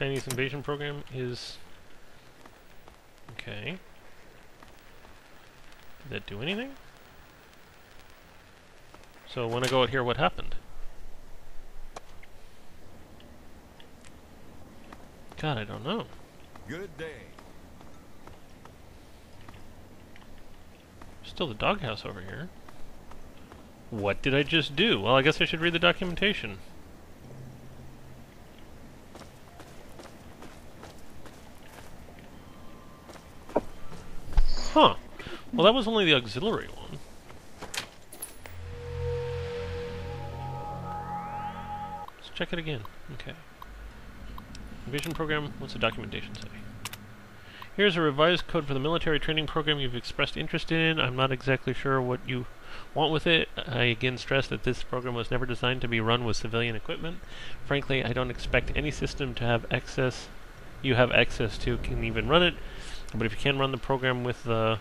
Chinese invasion program is... Okay. Did that do anything? So when I go out here, what happened? God, I don't know. Good day. Still the doghouse over here. What did I just do? Well, I guess I should read the documentation. Huh. Well, that was only the auxiliary one. Let's check it again. Okay. Invasion program, what's the documentation say? Here's a revised code for the military training program you've expressed interest in. I'm not exactly sure what you want with it. I again stress that this program was never designed to be run with civilian equipment. Frankly, I don't expect any system to have access to can even run it. But if you can run the program with the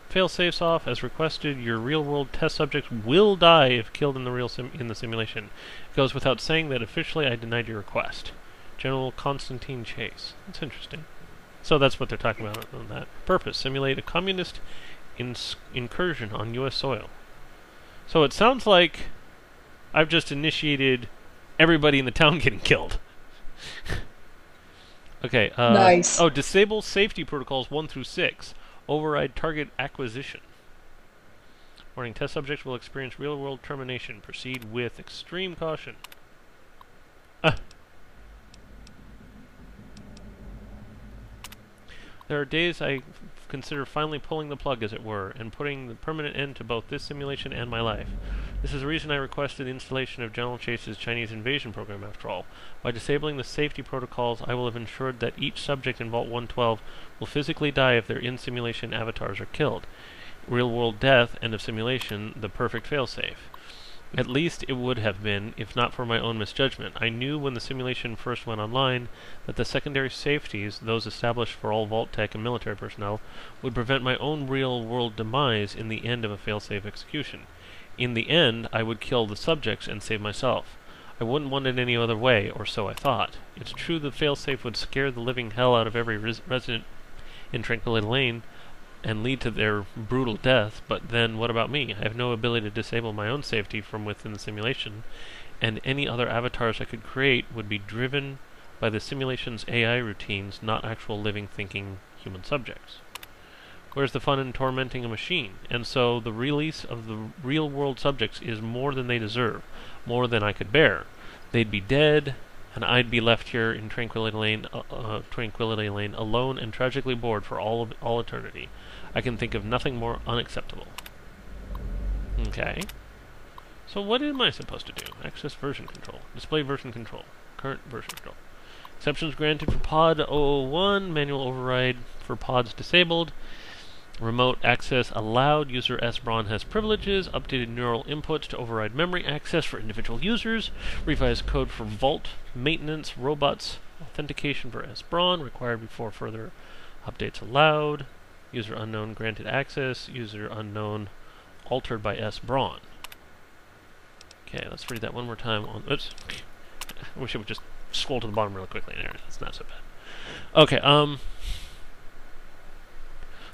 fail-safes off as requested, your real-world test subjects will die if killed in the simulation. It goes without saying that officially I denied your request. General Constantine Chase. That's interesting. So that's what they're talking about on that. Purpose: simulate a communist incursion on U.S. soil. So it sounds like I've just initiated everybody in the town getting killed. Okay. Nice. Oh, disable safety protocols 1 through 6. Override target acquisition. Warning: test subjects will experience real-world termination. Proceed with extreme caution. There are days I consider finally pulling the plug, as it were, and putting the permanent end to both this simulation and my life. This is the reason I requested the installation of General Chase's Chinese invasion program, after all. By disabling the safety protocols, I will have ensured that each subject in Vault 112 will physically die if their in-simulation avatars are killed. Real-world death, end of simulation, the perfect failsafe. At least it would have been, if not for my own misjudgment. I knew when the simulation first went online that the secondary safeties, those established for all Vault Tech and military personnel, would prevent my own real-world demise in the end of a failsafe execution. In the end, I would kill the subjects and save myself. I wouldn't want it any other way, or so I thought. It's true the failsafe would scare the living hell out of every resident in Tranquility Lane, and lead to their brutal death, but then what about me? I have no ability to disable my own safety from within the simulation, and any other avatars I could create would be driven by the simulation's AI routines, not actual living, thinking human subjects. Where's the fun in tormenting a machine? And so the release of the real-world subjects is more than they deserve, more than I could bear. They'd be dead, and I'd be left here in Tranquility Lane alone and tragically bored for all eternity. I can think of nothing more unacceptable. Okay. So what am I supposed to do? Access version control. Display version control. Current version control. Exceptions granted for pod 001. Manual override for pods disabled. Remote access allowed. User S. Braun has privileges. Updated neural inputs to override memory access for individual users. Revised code for vault maintenance robots. Authentication for S. Braun required before further updates allowed. User unknown granted access. User unknown altered by S. Braun. Okay, let's read that one more time. Oops. I wish I would just scroll to the bottom real quickly. There, that's not so bad. Okay,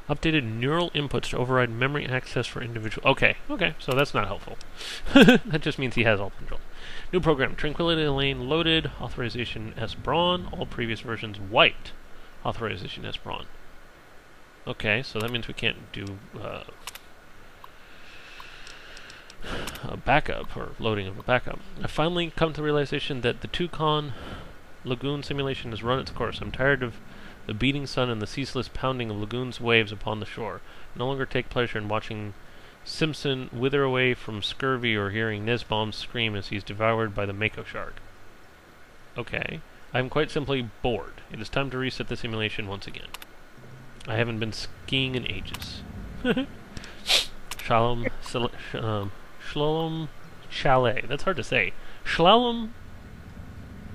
updated neural inputs to override memory access for individual... Okay, so that's not helpful. That just means he has all control. New program, Tranquility Lane loaded, authorization S. Braun, all previous versions wiped, authorization S. Braun. Okay, so that means we can't do a backup, or loading of a backup. I finally come to the realization that the Tucson Lagoon simulation has run its course. I'm tired of the beating sun and the ceaseless pounding of lagoon's waves upon the shore. I no longer take pleasure in watching Simpson wither away from scurvy or hearing Nesbaum scream as he's devoured by the mako shark. Okay. I'm quite simply bored. It is time to reset the simulation once again. I haven't been skiing in ages. Shalom Chalet. That's hard to say. Slalom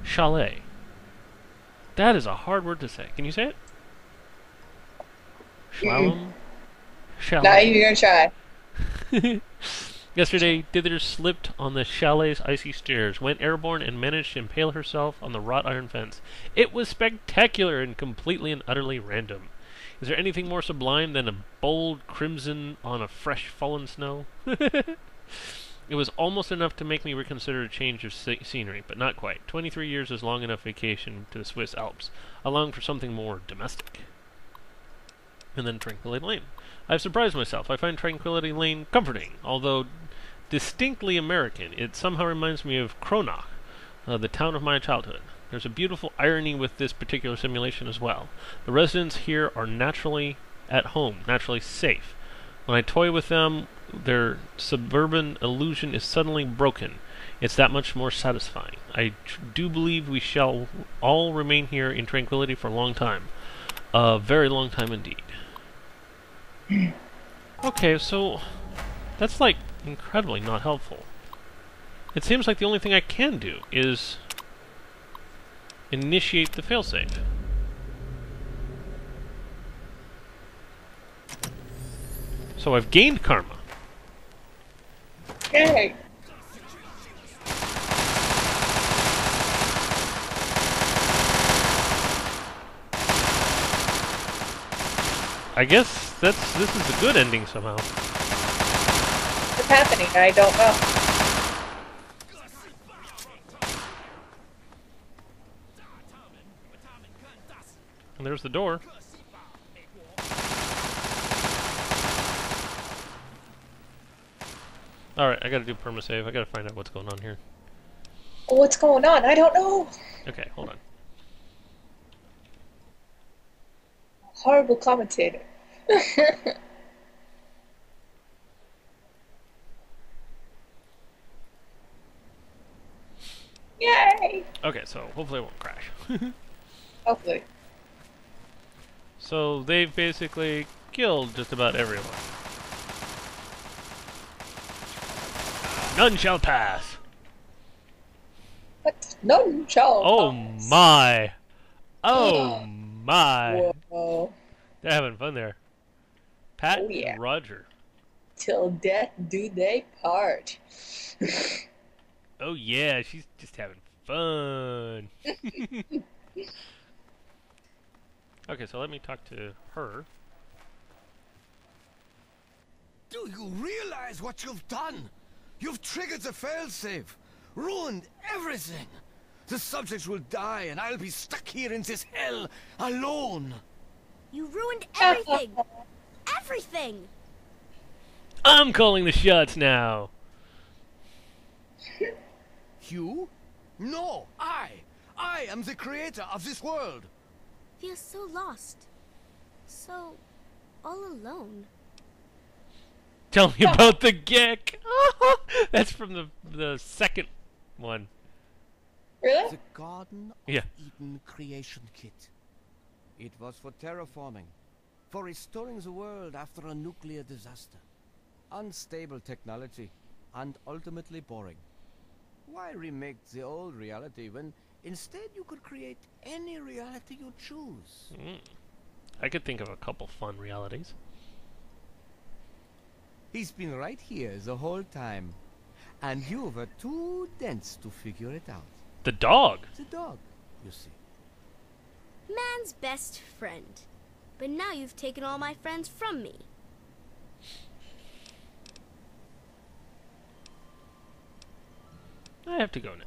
Chalet. That is a hard word to say. Can you say it? Slalom Chalet. Not even gonna try. Yesterday, Dither slipped on the chalet's icy stairs, went airborne, and managed to impale herself on the wrought iron fence. It was spectacular and completely and utterly random. Is there anything more sublime than a bold crimson on a fresh fallen snow? It was almost enough to make me reconsider a change of scenery, but not quite. 23 years is long enough vacation to the Swiss Alps. I long for something more domestic. And then Tranquility Lane. I've surprised myself. I find Tranquility Lane comforting, although distinctly American. It somehow reminds me of Kronach, the town of my childhood. There's a beautiful irony with this particular simulation as well. The residents here are naturally at home, naturally safe. When I toy with them, their suburban illusion is suddenly broken. It's that much more satisfying. I do believe we shall all remain here in tranquility for a long time. A very long time indeed. Okay, so that's like incredibly not helpful. It seems like the only thing I can do is initiate the failsafe. So I've gained karma. Yay! I guess this is a good ending somehow. What's happening? I don't know. And there's the door. Alright, I gotta do permasave. I gotta find out what's going on here. What's going on? I don't know. Okay, hold on. Horrible commentator. Yay! Okay, so hopefully it won't crash. Hopefully. So they've basically killed just about everyone. None shall pass! But none shall Oh pass. my! Oh my! Whoa. They're having fun there. Pat Oh, yeah. and Roger. Till death do they part. Oh yeah, she's just having fun. Okay, so let me talk to her. Do you realize what you've done? You've triggered the failsafe, ruined everything. The subjects will die and I'll be stuck here in this hell alone. You ruined everything! Everything! I'm calling the shots now. You? No, I am the creator of this world. Feel so lost. So all alone. Tell me about the Gek. That's from the second one. Really? The Garden of Yeah. Eden creation kit. It was for terraforming, for restoring the world after a nuclear disaster. Unstable technology, and ultimately boring. Why remake the old reality when instead you could create any reality you choose? I could think of a couple fun realities. He's been right here the whole time, and you were too dense to figure it out. The dog. The dog, you see. Man's best friend. But now you've taken all my friends from me. I have to go now.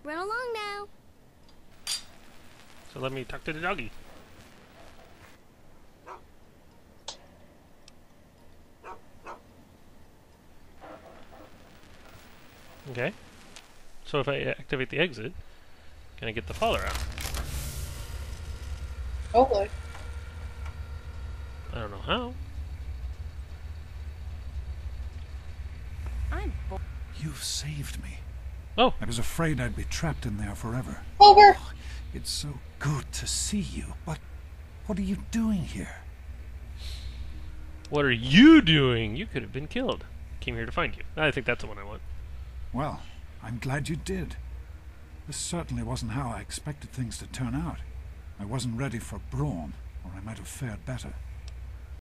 Run along now. So let me talk to the doggy. Okay. So if I activate the exit, can I get the father out? Hopefully. I don't know how. You've saved me. Oh, I was afraid I'd be trapped in there forever. Over. It's so good to see you, but what are you doing here? what are you doing? You could have been killed. Came here to find you. I think that's the one I want. Well, I'm glad you did. This certainly wasn't how I expected things to turn out. I wasn't ready for brawn, or I might have fared better.